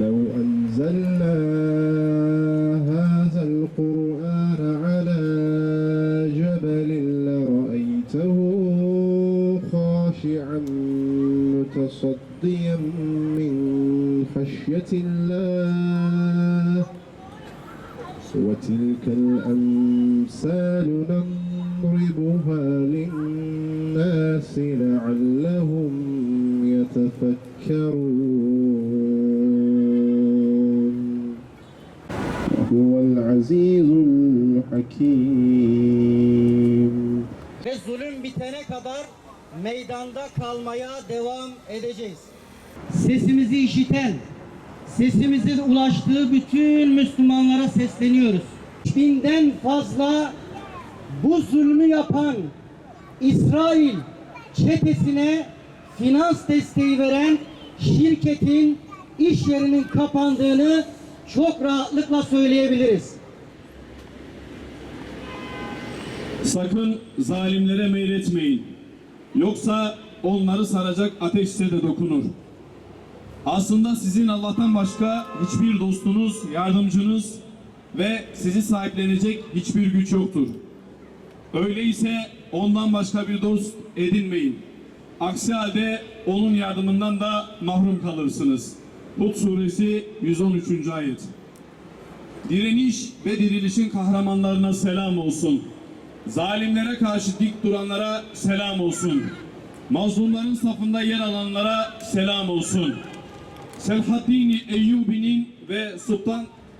لو أنزلنا هذا القرآن على جبل لرأيته خاشعا متصديا من خشية الله وتلك الأمثال نضربها للناس لعلهم يتفكرون وهو العزيز الحكيم. Ve zulüm bitene kadar meydanda kalmaya devam edeceğiz. Sesimizi işiten, sesimizin ulaştığı bütün Müslümanlara sesleniyoruz. 1000'den fazla bu zulmü yapan İsrail çetesine finans desteği veren şirketin iş yerinin kapandığını çok rahatlıkla söyleyebiliriz. Sakın zalimlere meyletmeyin. Yoksa onları saracak ateş size de dokunur. Aslında sizin Allah'tan başka hiçbir dostunuz, yardımcınız ve sizi sahiplenecek hiçbir güç yoktur. Öyleyse ondan başka bir dost edinmeyin. Aksi halde onun yardımından da mahrum kalırsınız. Hud suresi 113. ayet. Direniş ve dirilişin kahramanlarına selam olsun. Zalimlere karşı dik duranlara selam olsun. Mazlumların safında yer alanlara selam olsun. Selahaddin Eyyubi'nin ve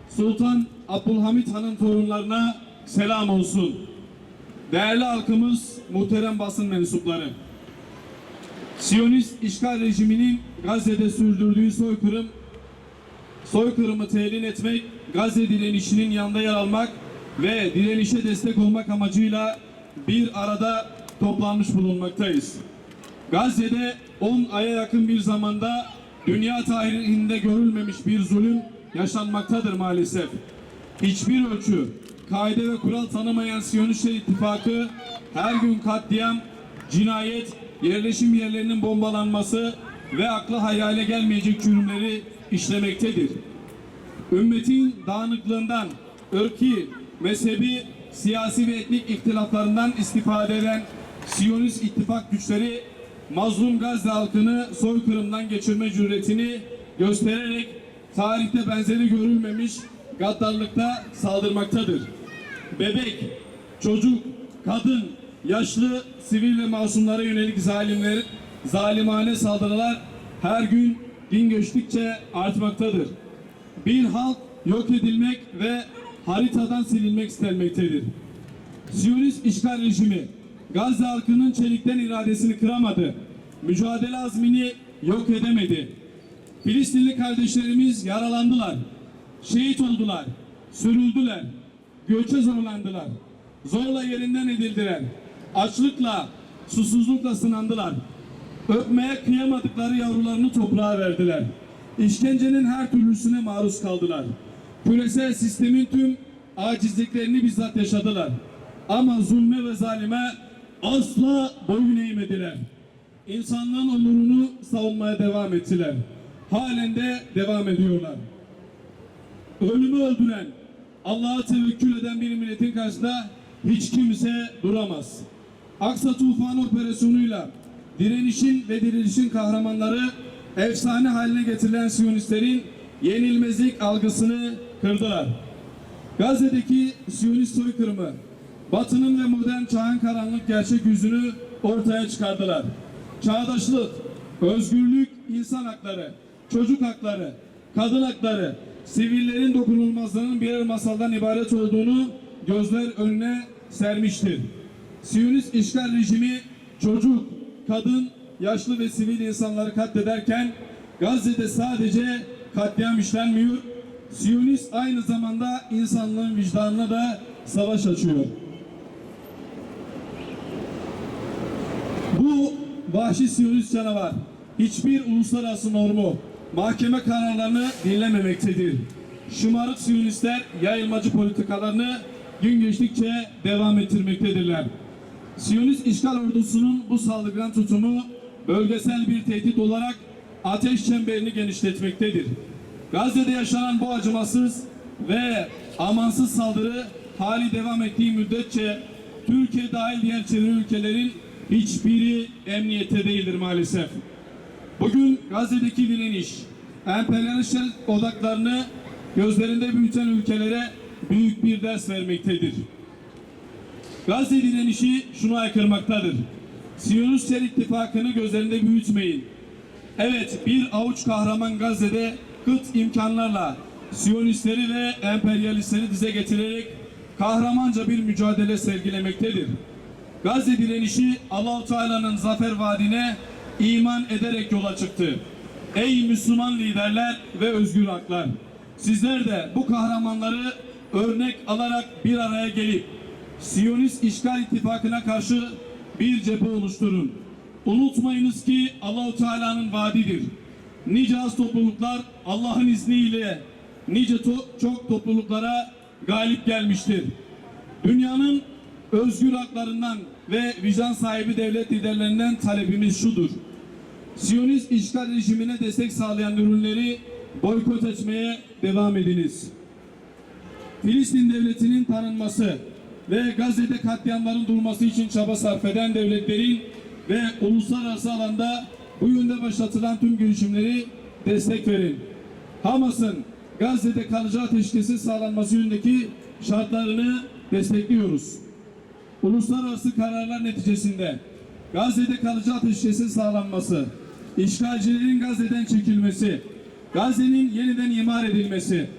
Sultan Abdülhamit Han'ın torunlarına selam olsun. Değerli halkımız, muhterem basın mensupları. Siyonist işgal rejiminin Gazze'de sürdürdüğü soykırımı telin etmek, Gazze direnişinin yanında yer almak ve direnişe destek olmak amacıyla bir arada toplanmış bulunmaktayız. Gazze'de 10 aya yakın bir zamanda dünya tarihinde görülmemiş bir zulüm yaşanmaktadır maalesef. Hiçbir ölçü, kaide ve kural tanımayan Siyonistler İttifakı her gün katliam, cinayet, yerleşim yerlerinin bombalanması ve akla hayale gelmeyecek cürümleri işlemektedir. Ümmetin dağınıklığından, ırki, mezhebi, siyasi ve etnik ihtilaflarından istifade eden Siyonist ittifak güçleri mazlum Gazze halkını soykırımdan geçirme cüretini göstererek tarihte benzeri görülmemiş gaddarlıkta saldırmaktadır. Bebek, çocuk, kadın, yaşlı, sivil ve masumlara yönelik zalimane saldırılar her gün gün geçtikçe artmaktadır. Bir halk yok edilmek ve haritadan silinmek istenmektedir. Siyonist işgal rejimi Gazze halkının çelikten iradesini kıramadı. Mücadele azmini yok edemedi. Filistinli kardeşlerimiz yaralandılar. Şehit oldular. Sürüldüler. Göçe zorlandılar. Zorla yerinden edildiler. Açlıkla, susuzlukla sınandılar. Öpmeye kıyamadıkları yavrularını toprağa verdiler. İşkencenin her türlüsüne maruz kaldılar. Küresel sistemin tüm acizliklerini bizzat yaşadılar. Ama zulme ve zalime asla boyun eğmediler. İnsanlığın onurunu savunmaya devam ettiler. Halen de devam ediyorlar. Ölümü öldüren, Allah'a tevekkül eden bir milletin karşısında hiç kimse duramaz. Aksa Tufanı operasyonuyla direnişin ve dirilişin kahramanları efsane haline getirilen Siyonistlerin yenilmezlik algısını kırdılar. Gazze'deki Siyonist soykırımı Batı'nın ve modern çağın karanlık gerçek yüzünü ortaya çıkardılar. Çağdaşlık, özgürlük, insan hakları, çocuk hakları, kadın hakları, sivillerin dokunulmazlığının birer masaldan ibaret olduğunu gözler önüne sermiştir. Siyonist işgal rejimi çocuk, kadın, yaşlı ve sivil insanları katlederken Gazze'de sadece katliam işlenmiyor, Siyonist aynı zamanda insanlığın vicdanına da savaş açıyor. Bu vahşi Siyonist canavar hiçbir uluslararası normu, mahkeme kararlarını dinlememektedir. Şımarık Siyonistler yayılmacı politikalarını gün geçtikçe devam ettirmektedirler. Siyonist işgal ordusunun bu saldırgan tutumu bölgesel bir tehdit olarak ateş çemberini genişletmektedir. Gazze'de yaşanan bu acımasız ve amansız saldırı hali devam ettiği müddetçe Türkiye dahil diğer çevre ülkelerin hiçbiri emniyette değildir maalesef. Bugün Gazze'deki direniş, emperyalist odaklarını gözlerinde büyüten ülkelere büyük bir ders vermektedir. Gazze direnişi şunu aykırmaktadır: Siyonistler ittifakını gözlerinde büyütmeyin. Evet, bir avuç kahraman Gazze'de kıt imkanlarla Siyonistleri ve emperyalistleri dize getirerek kahramanca bir mücadele sergilemektedir. Gazze direnişi Allah-u Teala'nın zafer vaadine iman ederek yola çıktı. Ey Müslüman liderler ve özgür haklar! Sizler de bu kahramanları örnek alarak bir araya gelip Siyonist işgal ittifakına karşı bir cephe oluşturun. Unutmayınız ki Allah-u Teala'nın vaadidir. Nice az topluluklar Allah'ın izniyle çok topluluklara galip gelmiştir. Dünyanın özgür haklarından ve vicdan sahibi devlet liderlerinden talebimiz şudur: Siyonist işgal rejimine destek sağlayan ürünleri boykot etmeye devam ediniz. Filistin devletinin tanınması ve Gazze'de katliamların durması için çaba sarf eden devletlerin ve uluslararası alanda bu yönde başlatılan tüm girişimleri destek verin. Hamas'ın Gazze'de kalıcı ateşkesin sağlanması yönündeki şartlarını destekliyoruz. Uluslararası kararlar neticesinde Gazze'de kalıcı ateşkesin sağlanması, işgalcilerin Gazze'den çekilmesi, Gazze'nin yeniden imar edilmesi,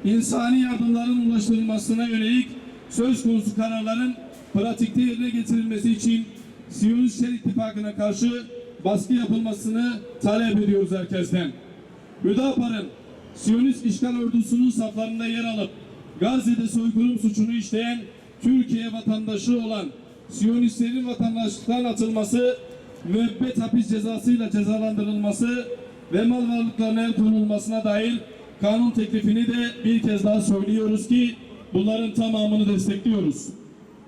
insani yardımların ulaştırılmasına yönelik söz konusu kararların pratikte yerine getirilmesi için Siyonistler ittifakına karşı baskı yapılmasını talep ediyoruz herkesten. Hüdapar'ın Siyonist işgal ordusunun saflarında yer alıp Gazze'de soykırım suçunu işleyen Türkiye vatandaşı olan Siyonistlerin vatandaşlıktan atılması, müebbet hapis cezasıyla cezalandırılması ve mal varlıklarına el konulmasına dair kanun teklifini de bir kez daha söylüyoruz ki bunların tamamını destekliyoruz.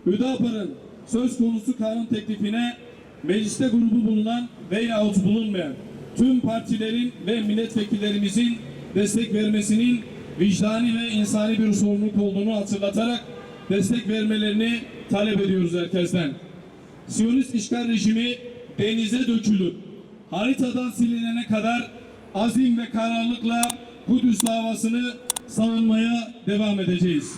Hüdapar'ın söz konusu kanun teklifine mecliste grubu bulunan veyahut bulunmayan tüm partilerin ve milletvekillerimizin destek vermesinin vicdani ve insani bir sorumluluk olduğunu hatırlatarak destek vermelerini talep ediyoruz herkesten. Siyonist işgal rejimi denize dökülüp haritadan silinene kadar azim ve kararlılıkla Kudüs davasını savunmaya devam edeceğiz.